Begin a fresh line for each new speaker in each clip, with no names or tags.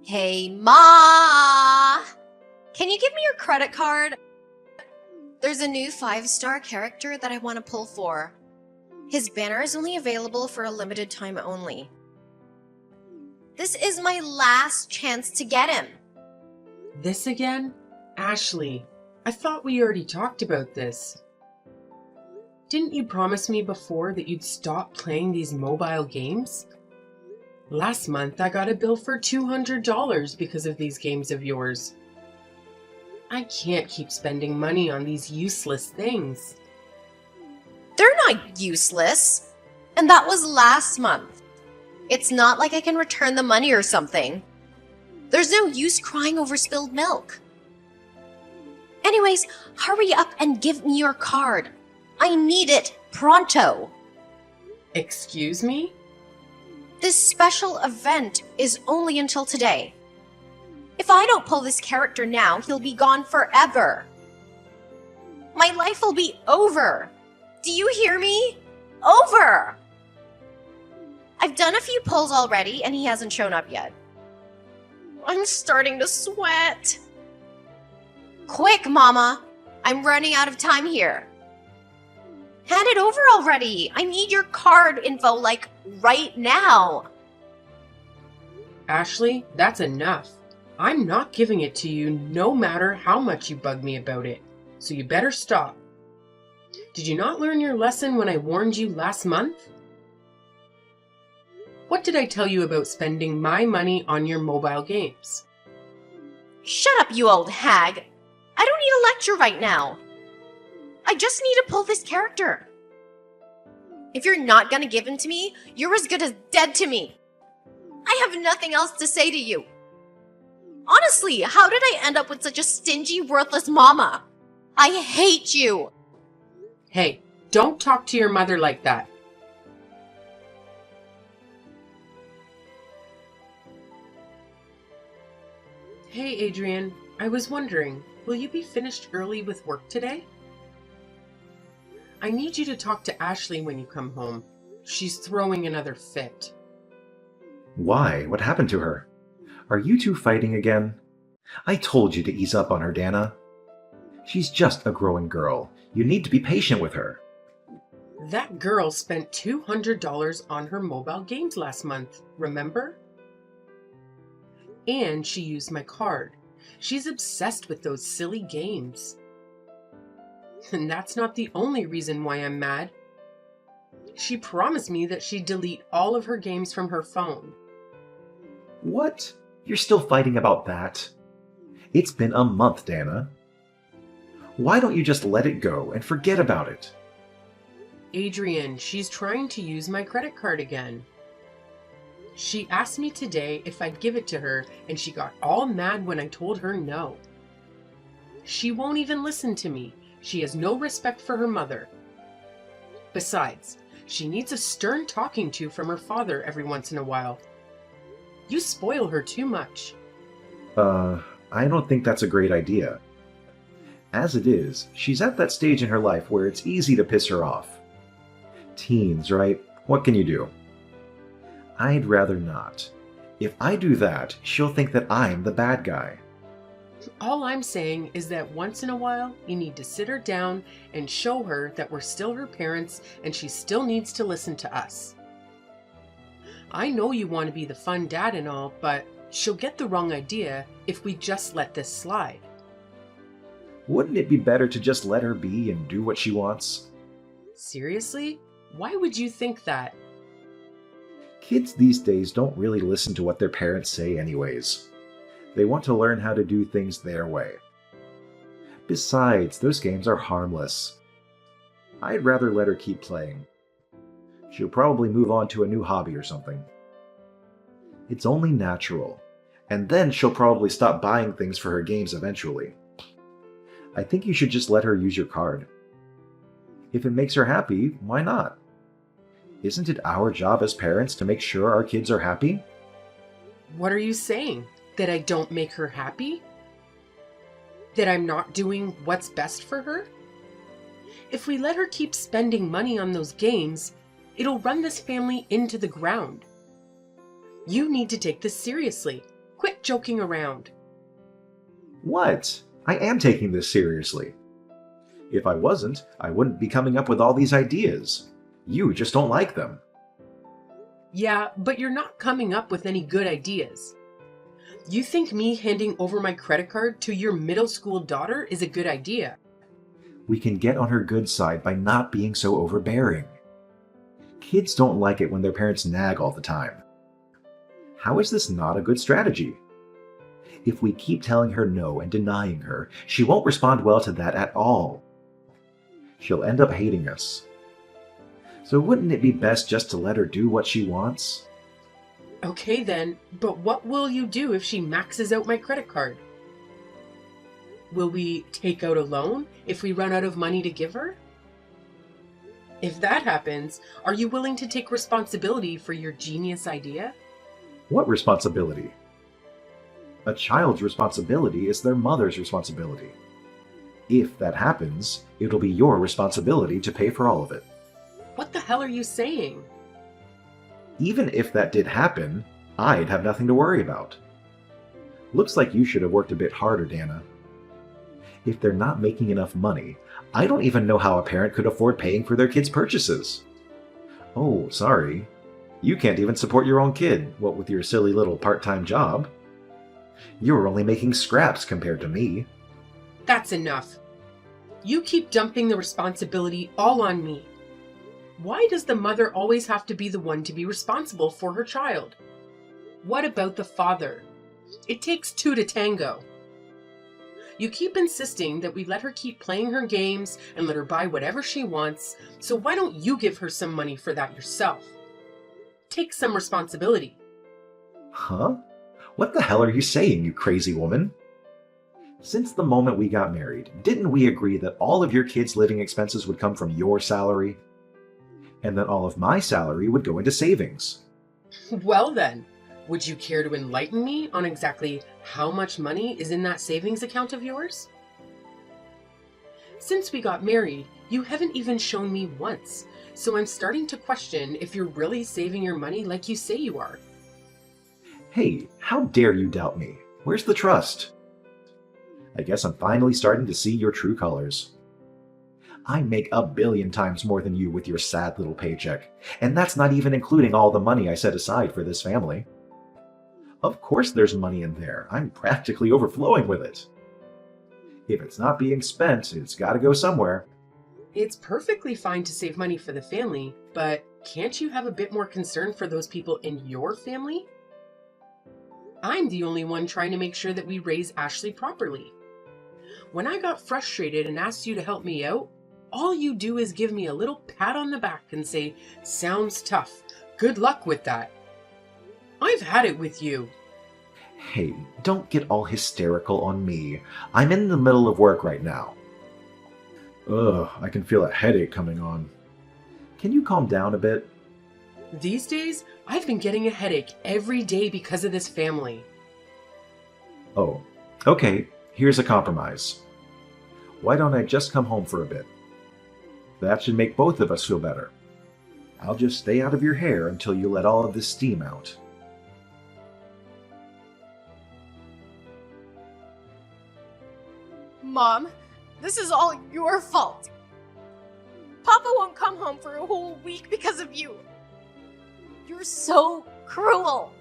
Hey, Ma! Can you give me your credit card? There's a new 5-star character that I want to pull for. His banner is only available for a limited time only. This is my last chance to get him.
This again? Ashley, I thought we already talked about this. Didn't you promise me before that you'd stop playing these mobile games? Last month I got a bill for $200 because of these games of yours. I can't keep spending money on these useless things.
They're not useless. And that was last month. It's not like I can return the money or something. There's no use crying over spilled milk. Anyways, hurry up and give me your card. I need it pronto.
Excuse me?
This special event is only until today. If I don't pull this character now, he'll be gone forever. My life will be over. Do you hear me? Over! I've done a few pulls already and he hasn't shown up yet. I'm starting to sweat. Quick, Mama! I'm running out of time here. Hand it over already. I need your card info, like, right now.
Ashley, that's enough. I'm not giving it to you no matter how much you bug me about it, so you better stop. Did you not learn your lesson when I warned you last month? What did I tell you about spending my money on your mobile games?
Shut up, you old hag. I don't need a lecture right now. I just need to pull this character. If you're not gonna give him to me, you're as good as dead to me. I have nothing else to say to you. Honestly, how did I end up with such a stingy, worthless mama? I hate you.
Hey, don't talk to your mother like that. Hey, Adrian, I was wondering, will you be finished early with work today? I need you to talk to Ashley when you come home. She's throwing another fit.
Why? What happened to her? Are you two fighting again? I told you to ease up on her, Dana. She's just a growing girl. You need to be patient with her.
That girl spent $200 on her mobile games last month, remember? And she used my card. She's obsessed with those silly games. And that's not the only reason why I'm mad. She promised me that she'd delete all of her games from her phone.
What? You're still fighting about that? It's been a month, Dana. Why don't you just let it go and forget about it?
Adrian, she's trying to use my credit card again. She asked me today if I'd give it to her, and she got all mad when I told her no. She won't even listen to me. She has no respect for her mother. Besides, she needs a stern talking to from her father every once in a while. You spoil her too much.
I don't think that's a great idea. As it is, she's at that stage in her life where it's easy to piss her off. Teens, right? What can you do? I'd rather not. If I do that, she'll think that I'm the bad guy.
All I'm saying is that once in a while, you need to sit her down and show her that we're still her parents and she still needs to listen to us. I know you want to be the fun dad and all, but she'll get the wrong idea if we just let this slide.
Wouldn't it be better to just let her be and do what she wants?
Seriously? Why would you think that?
Kids these days don't really listen to what their parents say anyways. They want to learn how to do things their way. Besides, those games are harmless. I'd rather let her keep playing. She'll probably move on to a new hobby or something. It's only natural, and then she'll probably stop buying things for her games eventually. I think you should just let her use your card. If it makes her happy, why not? Isn't it our job as parents to make sure our kids are happy?
What are you saying? That I don't make her happy? That I'm not doing what's best for her? If we let her keep spending money on those games, it'll run this family into the ground. You need to take this seriously. Quit joking around.
What? I am taking this seriously. If I wasn't, I wouldn't be coming up with all these ideas. You just don't like them.
Yeah, but you're not coming up with any good ideas. You think me handing over my credit card to your middle school daughter is a good idea?
We can get on her good side by not being so overbearing. Kids don't like it when their parents nag all the time. How is this not a good strategy? If we keep telling her no and denying her, she won't respond well to that at all. She'll end up hating us. So wouldn't it be best just to let her do what she wants?
Okay then, but what will you do if she maxes out my credit card? Will we take out a loan if we run out of money to give her? If that happens, are you willing to take responsibility for your genius idea?
What responsibility? A child's responsibility is their mother's responsibility. If that happens, it'll be your responsibility to pay for all of it.
What the hell are you saying?
Even if that did happen, I'd have nothing to worry about. Looks like you should have worked a bit harder, Dana. If they're not making enough money, I don't even know how a parent could afford paying for their kids' purchases. Oh, sorry. You can't even support your own kid, what with your silly little part-time job. You're only making scraps compared to me.
That's enough. You keep dumping the responsibility all on me. Why does the mother always have to be the one to be responsible for her child? What about the father? It takes two to tango. You keep insisting that we let her keep playing her games and let her buy whatever she wants, so why don't you give her some money for that yourself? Take some responsibility.
Huh? What the hell are you saying, you crazy woman? Since the moment we got married, didn't we agree that all of your kids' living expenses would come from your salary? And that all of my salary would go into savings?
Well then, would you care to enlighten me on exactly how much money is in that savings account of yours? Since we got married, you haven't even shown me once, so I'm starting to question if you're really saving your money like you say you are.
Hey, how dare you doubt me? Where's the trust? I guess I'm finally starting to see your true colors. I make 1 billion times more than you with your sad little paycheck, and that's not even including all the money I set aside for this family. Of course there's money in there. I'm practically overflowing with it. If it's not being spent, it's gotta go somewhere.
It's perfectly fine to save money for the family, but can't you have a bit more concern for those people in your family? I'm the only one trying to make sure that we raise Ashley properly. When I got frustrated and asked you to help me out, all you do is give me a little pat on the back and say, "Sounds tough. Good luck with that." I've had it with you.
Hey, don't get all hysterical on me. I'm in the middle of work right now. Ugh, I can feel a headache coming on. Can you calm down a bit?
These days, I've been getting a headache every day because of this family.
Oh, okay, here's a compromise. Why don't I just come home for a bit? That should make both of us feel better. I'll just stay out of your hair until you let all of this steam out.
Mom, this is all your fault. Papa won't come home for a whole week because of you. You're so cruel.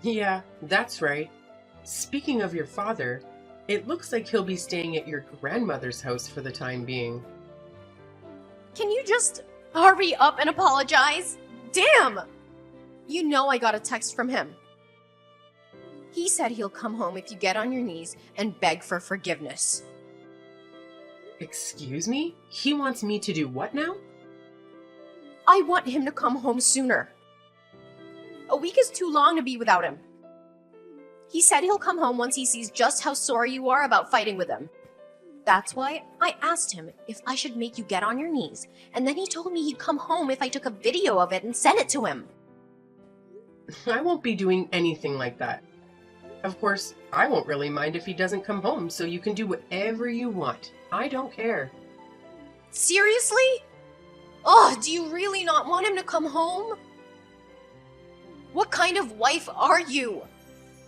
Yeah, that's right. Speaking of your father, it looks like he'll be staying at your grandmother's house for the time being.
Can you just hurry up and apologize? Damn! You know I got a text from him. He said he'll come home if you get on your knees and beg for forgiveness.
Excuse me? He wants me to do what now?
I want him to come home sooner. A week is too long to be without him. He said he'll come home once he sees just how sorry you are about fighting with him. That's why I asked him if I should make you get on your knees, and then he told me he'd come home if I took a video of it and sent it to him.
I won't be doing anything like that. Of course, I won't really mind if he doesn't come home, so you can do whatever you want. I don't care.
Seriously? Ugh, do you really not want him to come home? What kind of wife are you?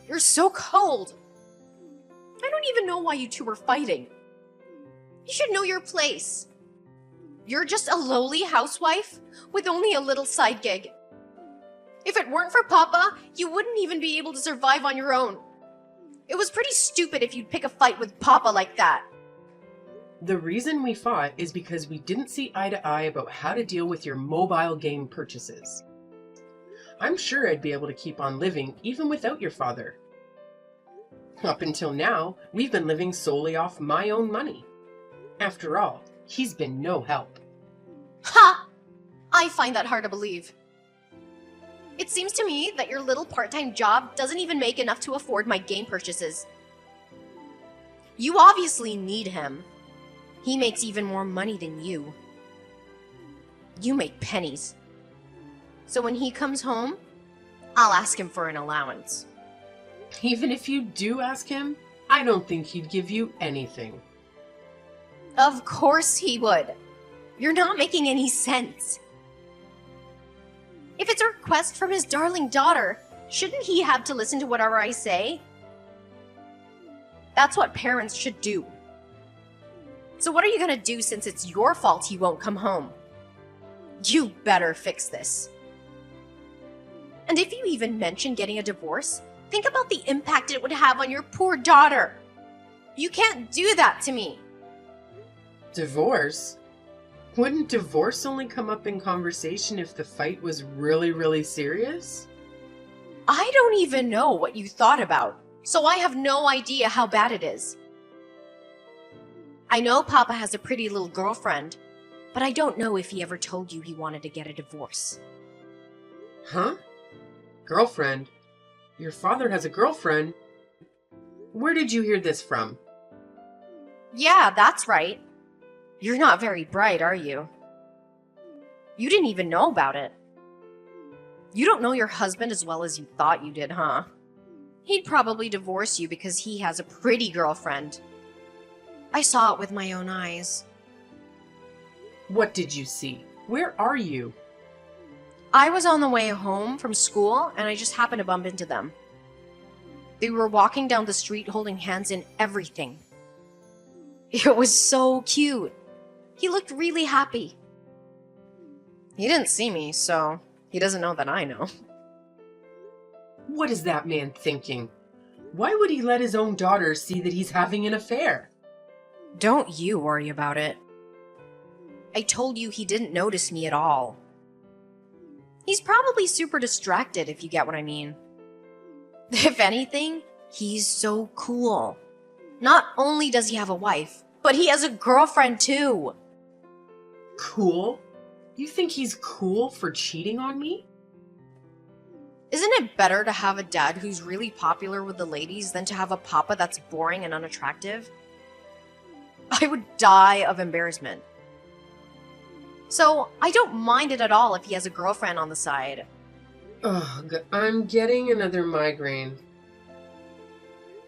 You're so cold. I don't even know why you two were fighting. You should know your place. You're just a lowly housewife with only a little side gig. If it weren't for Papa, you wouldn't even be able to survive on your own. It was pretty stupid if you'd pick a fight with Papa like that.
The reason we fought is because we didn't see eye to eye about how to deal with your mobile game purchases. I'm sure I'd be able to keep on living even without your father. Up until now, we've been living solely off my own money. After all, he's been no help.
Ha! I find that hard to believe. It seems to me that your little part-time job doesn't even make enough to afford my game purchases. You obviously need him. He makes even more money than you. You make pennies. So when he comes home, I'll ask him for an allowance.
Even if you do ask him, I don't think he'd give you anything.
Of course he would. You're not making any sense. If it's a request from his darling daughter, shouldn't he have to listen to whatever I say? That's what parents should do. So what are you gonna do since it's your fault he won't come home? You better fix this. And if you even mention getting a divorce, think about the impact it would have on your poor daughter. You can't do that to me.
Divorce? Wouldn't divorce only come up in conversation if the fight was really, really serious?
I don't even know what you thought about, so I have no idea how bad it is. I know Papa has a pretty little girlfriend, but I don't know if he ever told you he wanted to get a divorce.
Huh? Girlfriend? Your father has a girlfriend? Where did you hear this from?
Yeah, that's right. You're not very bright, are you? You didn't even know about it. You don't know your husband as well as you thought you did, huh? He'd probably divorce you because he has a pretty girlfriend. I saw it with my own eyes.
What did you see? Where are you?
I was on the way home from school and I just happened to bump into them. They were walking down the street holding hands and everything. It was so cute. He looked really happy. He didn't see me, so he doesn't know that I know.
What is that man thinking? Why would he let his own daughter see that he's having an affair?
Don't you worry about it. I told you he didn't notice me at all. He's probably super distracted, if you get what I mean. If anything, he's so cool. Not only does he have a wife, but he has a girlfriend too.
Cool? You think he's cool for cheating on me?
Isn't it better to have a dad who's really popular with the ladies than to have a papa that's boring and unattractive? I would die of embarrassment. So I don't mind it at all if he has a girlfriend on the side.
Ugh, I'm getting another migraine.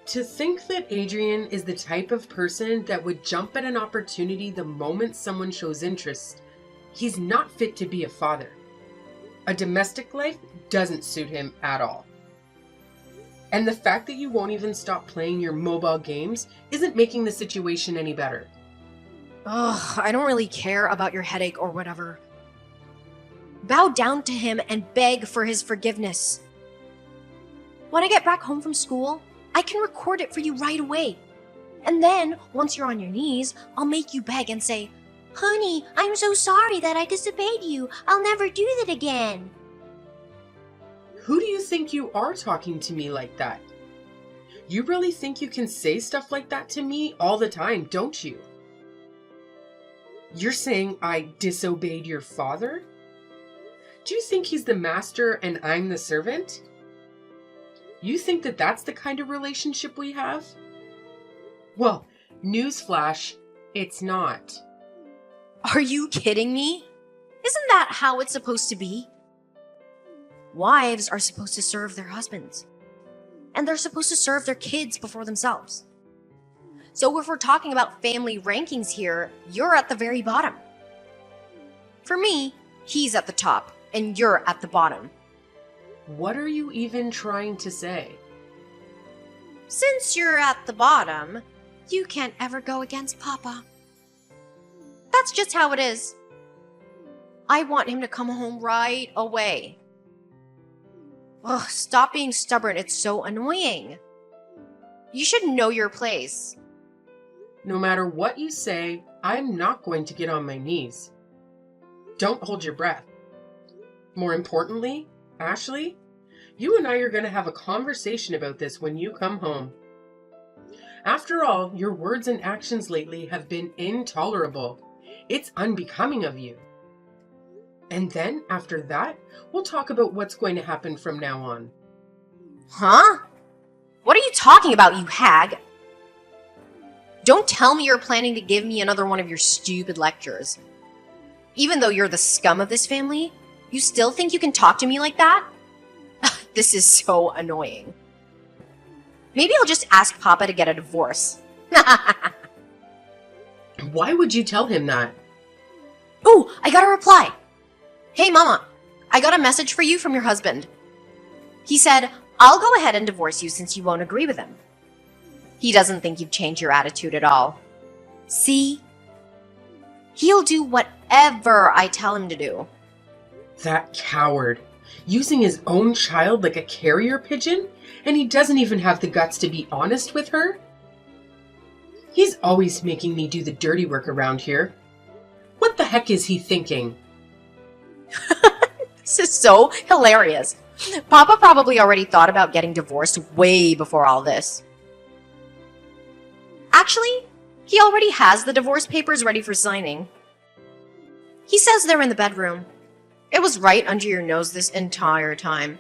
To think that Adrian is the type of person that would jump at an opportunity the moment someone shows interest, he's not fit to be a father. A domestic life doesn't suit him at all. And the fact that you won't even stop playing your mobile games isn't making the situation any better.
Ugh, I don't really care about your headache or whatever. Bow down to him and beg for his forgiveness. When I get back home from school, I can record it for you right away. And then, once you're on your knees, I'll make you beg and say, "Honey, I'm so sorry that I disobeyed you. I'll never do that again."
Who do you think you are talking to me like that? You really think you can say stuff like that to me all the time, don't you? You're saying I disobeyed your father? Do you think he's the master and I'm the servant? You think that that's the kind of relationship we have? Well, newsflash, it's not.
Are you kidding me? Isn't that how it's supposed to be? Wives are supposed to serve their husbands. And they're supposed to serve their kids before themselves. So if we're talking about family rankings here, you're at the very bottom. For me, he's at the top, and you're at the bottom.
What are you even trying to say?
Since you're at the bottom, you can't ever go against Papa. That's just how it is. I want him to come home right away. Ugh, stop being stubborn, it's so annoying. You should know your place.
No matter what you say, I'm not going to get on my knees. Don't hold your breath. More importantly, Ashley, you and I are going to have a conversation about this when you come home. After all, your words and actions lately have been intolerable. It's unbecoming of you. And then, after that, we'll talk about what's going to happen from now on.
Huh? What are you talking about, you hag? Don't tell me you're planning to give me another one of your stupid lectures. Even though you're the scum of this family, you still think you can talk to me like that? This is so annoying. Maybe I'll just ask Papa to get a divorce.
Why would you tell him that?
Ooh, I got a reply. Hey, Mama, I got a message for you from your husband. He said, I'll go ahead and divorce you since you won't agree with him. He doesn't think you've changed your attitude at all. See? He'll do whatever I tell him to do.
That coward. Using his own child like a carrier pigeon? And he doesn't even have the guts to be honest with her? He's always making me do the dirty work around here. What the heck is he thinking?
This is so hilarious. Papa probably already thought about getting divorced way before all this. Actually, he already has the divorce papers ready for signing. He says they're in the bedroom. It was right under your nose this entire time.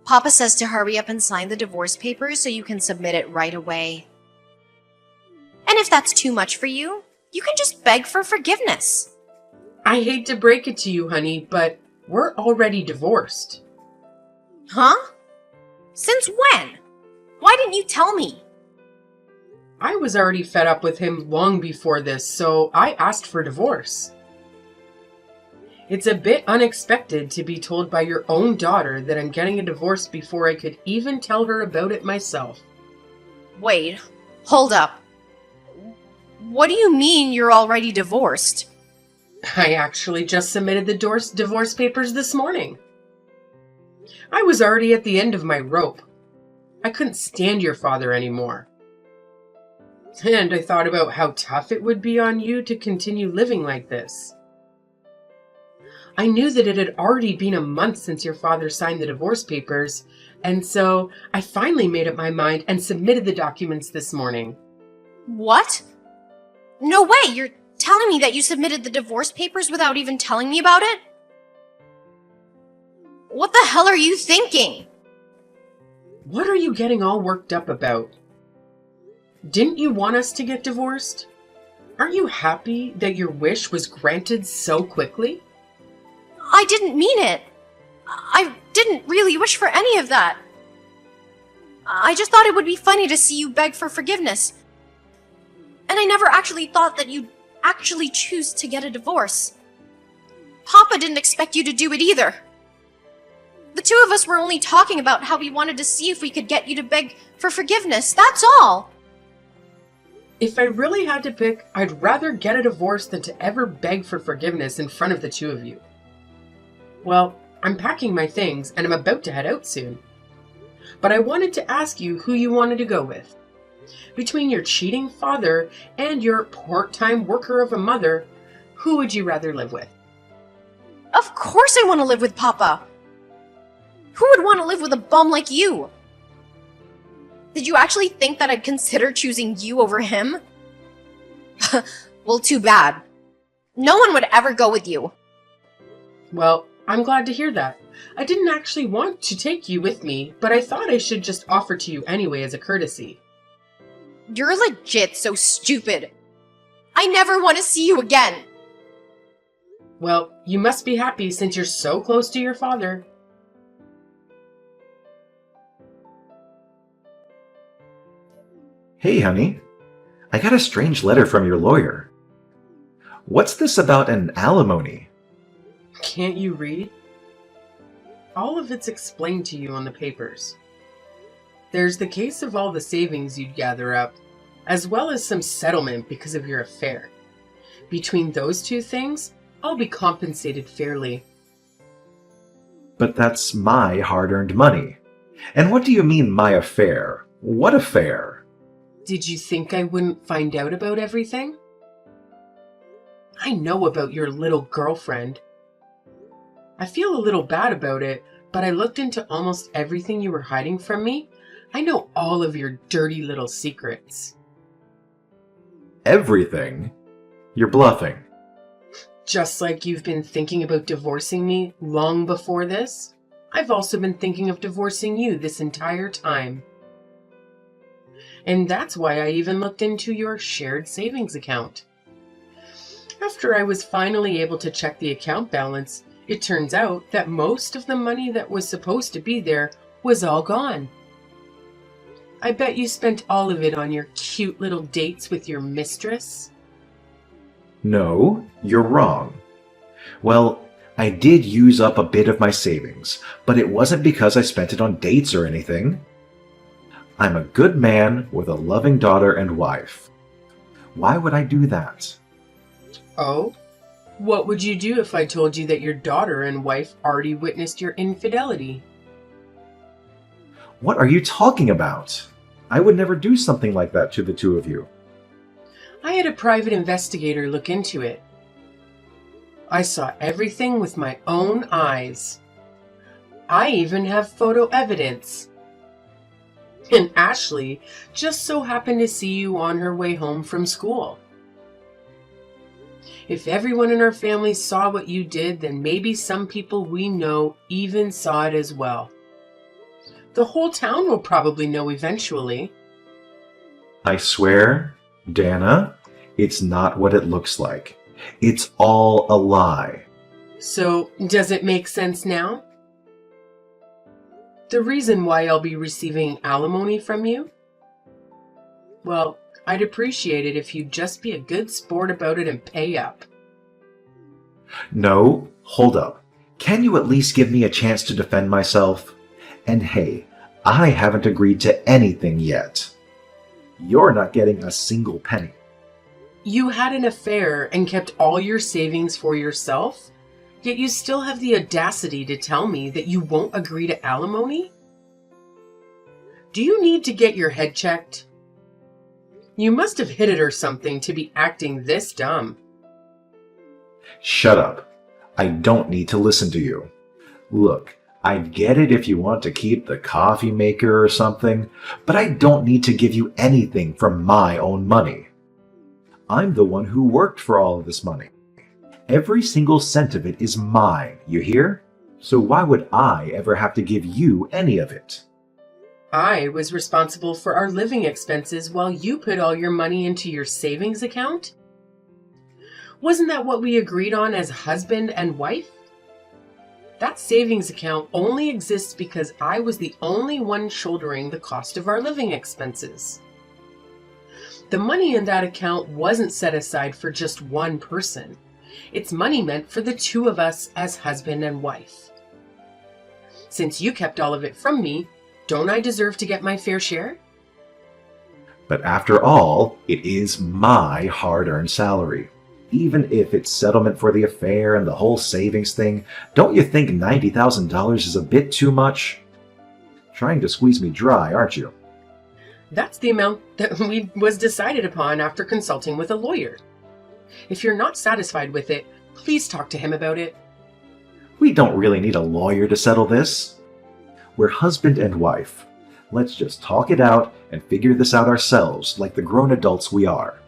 Papa says to hurry up and sign the divorce papers so you can submit it right away. And if that's too much for you, you can just beg for forgiveness.
I hate to break it to you, honey, but we're already divorced.
Huh? Since when? Why didn't you tell me?
I was already fed up with him long before this, so I asked for divorce. It's a bit unexpected to be told by your own daughter that I'm getting a divorce before I could even tell her about it myself.
Wait, hold up. What do you mean you're already divorced?
I actually just submitted the divorce papers this morning. I was already at the end of my rope. I couldn't stand your father anymore. And I thought about how tough it would be on you to continue living like this. I knew that it had already been a month since your father signed the divorce papers, and so I finally made up my mind and submitted the documents this morning.
What? No way, you're telling me that you submitted the divorce papers without even telling me about it? What the hell are you thinking?
What are you getting all worked up about? Didn't you want us to get divorced? Aren't you happy that your wish was granted so quickly?
I didn't mean it. I didn't really wish for any of that. I just thought it would be funny to see you beg for forgiveness. And I never actually thought that you'd actually choose to get a divorce. Papa didn't expect you to do it either. The two of us were only talking about how we wanted to see if we could get you to beg for forgiveness, that's all.
If I really had to pick, I'd rather get a divorce than to ever beg for forgiveness in front of the two of you. Well, I'm packing my things and I'm about to head out soon. But I wanted to ask you who you wanted to go with. Between your cheating father and your part-time worker of a mother, who would you rather live with?
Of course I want to live with Papa. Who would want to live with a bum like you? Did you actually think that I'd consider choosing you over him? Well, too bad. No one would ever go with you.
Well, I'm glad to hear that. I didn't actually want to take you with me, but I thought I should just offer to you anyway as a courtesy.
You're legit so stupid. I never want to see you again.
Well, you must be happy since you're so close to your father.
Hey, honey. I got a strange letter from your lawyer. What's this about an alimony?
Can't you read? All of it's explained to you on the papers. There's the case of all the savings you'd gather up, as well as some settlement because of your affair. Between those two things, I'll be compensated fairly.
But that's my hard-earned money. And what do you mean, my affair? What affair?
Did you think I wouldn't find out about everything? I know about your little girlfriend. I feel a little bad about it, but I looked into almost everything you were hiding from me. I know all of your dirty little secrets.
Everything? You're bluffing.
Just like you've been thinking about divorcing me long before this, I've also been thinking of divorcing you this entire time. And that's why I even looked into your shared savings account. After I was finally able to check the account balance, it turns out that most of the money that was supposed to be there was all gone. I bet you spent all of it on your cute little dates with your mistress.
No, you're wrong. Well, I did use up a bit of my savings, but it wasn't because I spent it on dates or anything. I'm a good man with a loving daughter and wife. Why would I do that?
Oh? What would you do if I told you that your daughter and wife already witnessed your infidelity?
What are you talking about? I would never do something like that to the two of you.
I had a private investigator look into it. I saw everything with my own eyes. I even have photo evidence. And Ashley just so happened to see you on her way home from school. If everyone in our family saw what you did, then maybe some people we know even saw it as well. The whole town will probably know eventually.
I swear, Dana, it's not what it looks like. It's all a lie.
So, does it make sense now? The reason why I'll be receiving alimony from you? Well, I'd appreciate it if you'd just be a good sport about it and pay up.
No, hold up. Can you at least give me a chance to defend myself? And hey, I haven't agreed to anything yet. You're not getting a single penny.
You had an affair and kept all your savings for yourself, yet you still have the audacity to tell me that you won't agree to alimony? Do you need to get your head checked? You must have hit it or something to be acting this dumb.
Shut up. I don't need to listen to you. Look, I get it if you want to keep the coffee maker or something, but I don't need to give you anything from my own money. I'm the one who worked for all of this money. Every single cent of it is mine, you hear? So why would I ever have to give you any of it?
I was responsible for our living expenses while you put all your money into your savings account? Wasn't that what we agreed on as husband and wife? That savings account only exists because I was the only one shouldering the cost of our living expenses. The money in that account wasn't set aside for just one person. It's money meant for the two of us as husband and wife. Since you kept all of it from me, don't I deserve to get my fair share?
But after all, it is my hard-earned salary. Even if it's settlement for the affair and the whole savings thing, don't you think $90,000 is a bit too much? Trying to squeeze me dry, aren't you?
That's the amount that was decided upon after consulting with a lawyer. If you're not satisfied with it, please talk to him about it.
We don't really need a lawyer to settle this. We're husband and wife. Let's just talk it out and figure this out ourselves like the grown adults we are.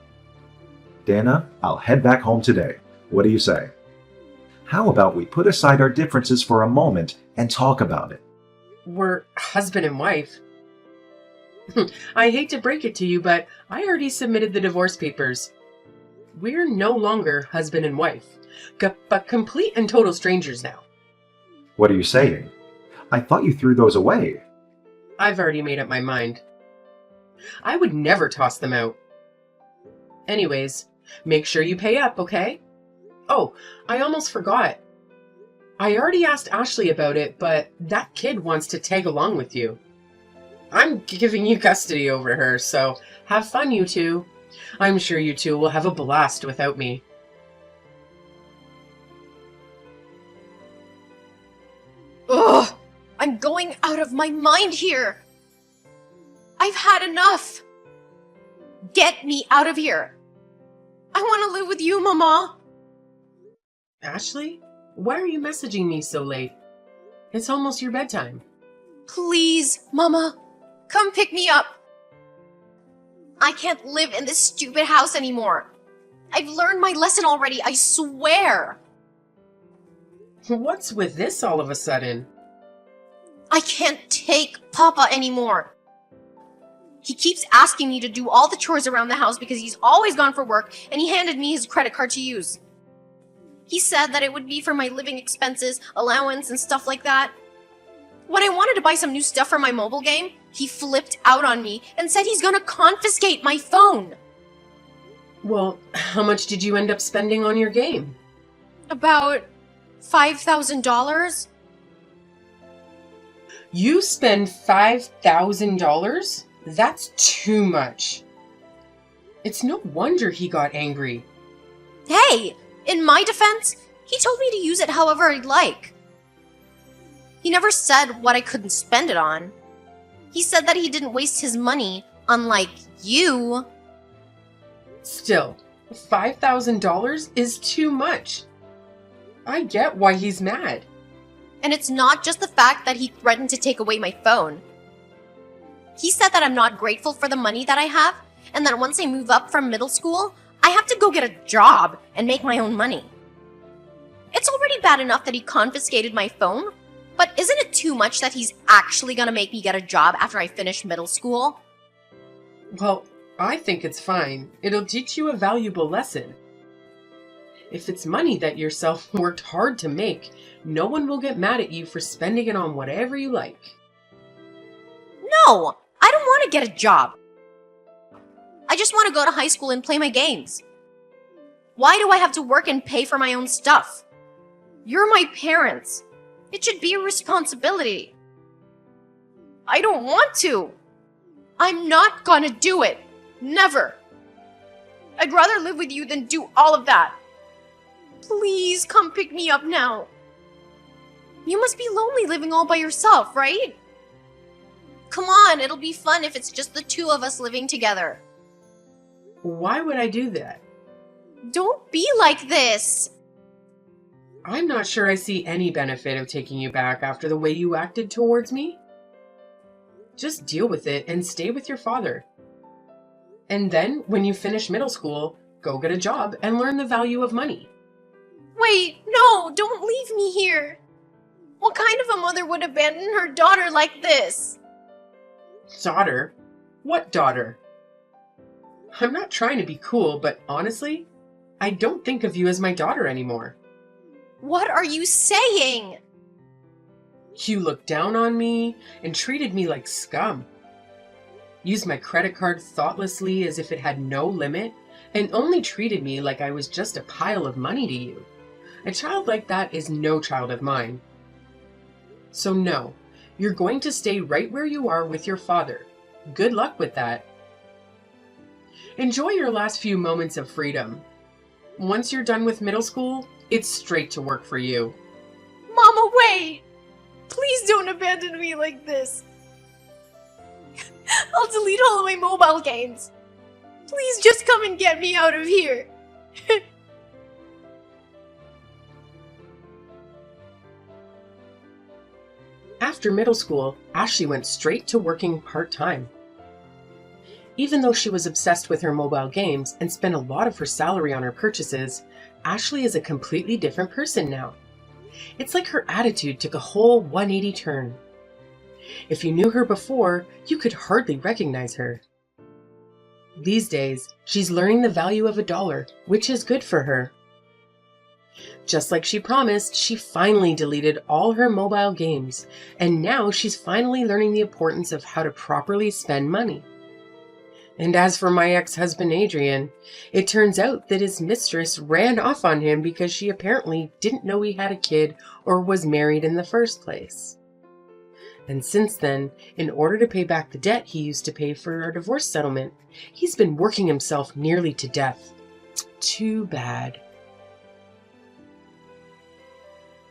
Dana, I'll head back home today. What do you say? How about we put aside our differences for a moment and talk about it?
We're husband and wife. I hate to break it to you, but I already submitted the divorce papers. We're no longer husband and wife, but complete and total strangers now.
What are you saying? I thought you threw those away.
I've already made up my mind. I would never toss them out. Anyways, make sure you pay up, okay? Oh, I almost forgot. I already asked Ashley about it, but that kid wants to tag along with you. I'm giving you custody over her, so have fun, you two. I'm sure you two will have a blast without me.
Ugh! I'm going out of my mind here! I've had enough! Get me out of here! I want to live with you, Mama!
Ashley, why are you messaging me so late? It's almost your bedtime.
Please, Mama, come pick me up! I can't live in this stupid house anymore. I've learned my lesson already, I swear!
What's with this all of a sudden?
I can't take Papa anymore. He keeps asking me to do all the chores around the house because he's always gone for work, and he handed me his credit card to use. He said that it would be for my living expenses, allowance, and stuff like that. When I wanted to buy some new stuff for my mobile game, he flipped out on me and said he's gonna confiscate my phone.
Well, how much did you end up spending on your game?
About $5,000?
You spend $5,000? That's too much. It's no wonder he got angry.
Hey, in my defense, he told me to use it however I'd like. He never said what I couldn't spend it on. He said that he didn't waste his money, unlike you.
Still, $5,000 is too much. I get why he's mad.
And it's not just the fact that he threatened to take away my phone. He said that I'm not grateful for the money that I have, and that once I move up from middle school, I have to go get a job and make my own money. It's already bad enough that he confiscated my phone, but isn't it too much that he's actually gonna make me get a job after I finish middle school?
Well, I think it's fine. It'll teach you a valuable lesson. If it's money that yourself worked hard to make, no one will get mad at you for spending it on whatever you like.
No, I don't want to get a job. I just want to go to high school and play my games. Why do I have to work and pay for my own stuff? You're my parents. It should be a responsibility. I don't want to. I'm not gonna do it. Never. I'd rather live with you than do all of that. Please come pick me up now. You must be lonely living all by yourself, right? Come on, it'll be fun if it's just the two of us living together.
Why would I do that?
Don't be like this.
I'm not sure I see any benefit of taking you back after the way you acted towards me. Just deal with it and stay with your father. And then, when you finish middle school, go get a job and learn the value of money.
Wait, no, don't leave me here. What kind of a mother would abandon her daughter like this?
Daughter? What daughter? I'm not trying to be cool, but honestly, I don't think of you as my daughter anymore.
What are you saying?
You looked down on me and treated me like scum. Used my credit card thoughtlessly as if it had no limit, and only treated me like I was just a pile of money to you. A child like that is no child of mine. So no, you're going to stay right where you are with your father. Good luck with that. Enjoy your last few moments of freedom. Once you're done with middle school, it's straight to work for you.
Mama, wait! Please don't abandon me like this. I'll delete all of my mobile games. Please just come and get me out of here.
After middle school, Ashley went straight to working part-time. Even though she was obsessed with her mobile games and spent a lot of her salary on her purchases, Ashley is a completely different person now. It's like her attitude took a whole 180 turn. If you knew her before, you could hardly recognize her. These days, she's learning the value of $1, which is good for her. Just like she promised, she finally deleted all her mobile games, and now she's finally learning the importance of how to properly spend money. And as for my ex-husband Adrian, it turns out that his mistress ran off on him because she apparently didn't know he had a kid or was married in the first place. And since then, in order to pay back the debt he used to pay for our divorce settlement, he's been working himself nearly to death. Too bad.